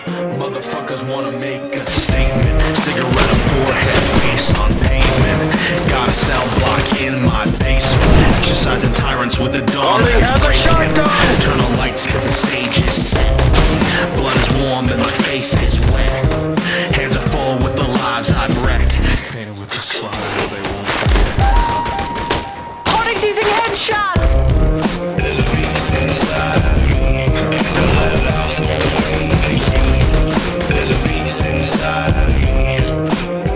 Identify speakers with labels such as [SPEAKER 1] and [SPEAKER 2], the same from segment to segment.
[SPEAKER 1] Motherfuckers wanna make a statement. Cigarette on forehead, face on pavement. Got a cell block in my basement. Exercising tyrants with the dawn that's breaking. Turn on lights cause the stage is set. Blood is warm and my face is wet. Hands are full with the lives I've wrecked. Painted with the slide they won't forget.
[SPEAKER 2] Holding using headshots!
[SPEAKER 1] There's a beast inside of me. Don't let it out, so there's a beast inside of me.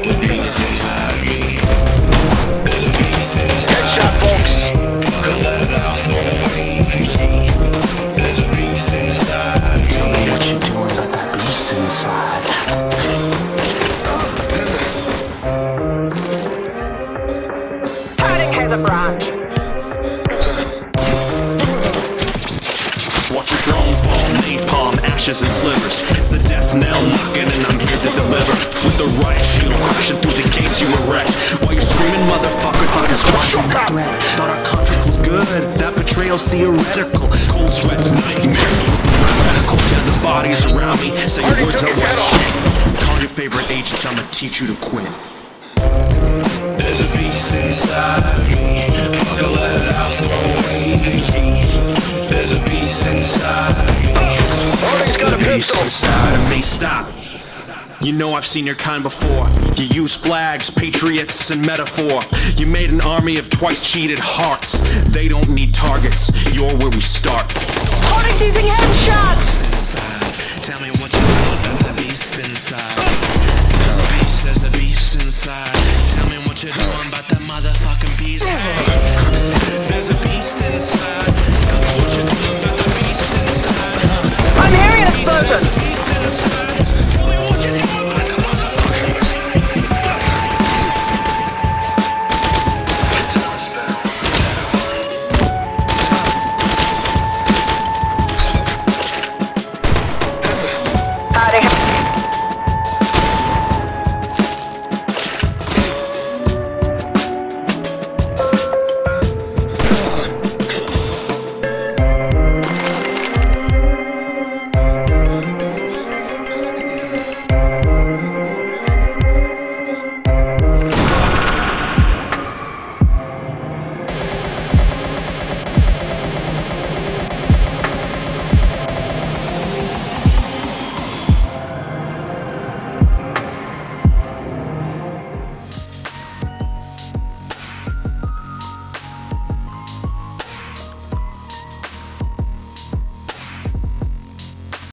[SPEAKER 1] The beast inside of me. There's a beast inside.
[SPEAKER 2] Headshot, folks!
[SPEAKER 1] Don't let it out, so there's a beast inside. Tell me what you're doing, got that beast inside.
[SPEAKER 2] Hiding has a branch.
[SPEAKER 1] Watch your throne fall, napalm, ashes and slivers. It's the death knell knocking and I'm here to deliver. With the riot shield crashing through the gates you erect. While you're screaming, motherfucker, thought it's rising a threat. Thought our contract was good, that betrayal's theoretical. Cold sweat, nightmare, radical. Yeah, the bodies around me say your words are wet shit. Call your favorite agents, I'ma teach you to quit. There's a beast inside of me. Fuck a let it out, throw away the key. There's a beast inside of me.
[SPEAKER 2] Holding's got a
[SPEAKER 1] Beast
[SPEAKER 2] pistol.
[SPEAKER 1] inside of me, stop. You know I've seen your kind before. You use flags, patriots, and metaphor. You made an army of twice cheated hearts. They don't need targets, you're where we start.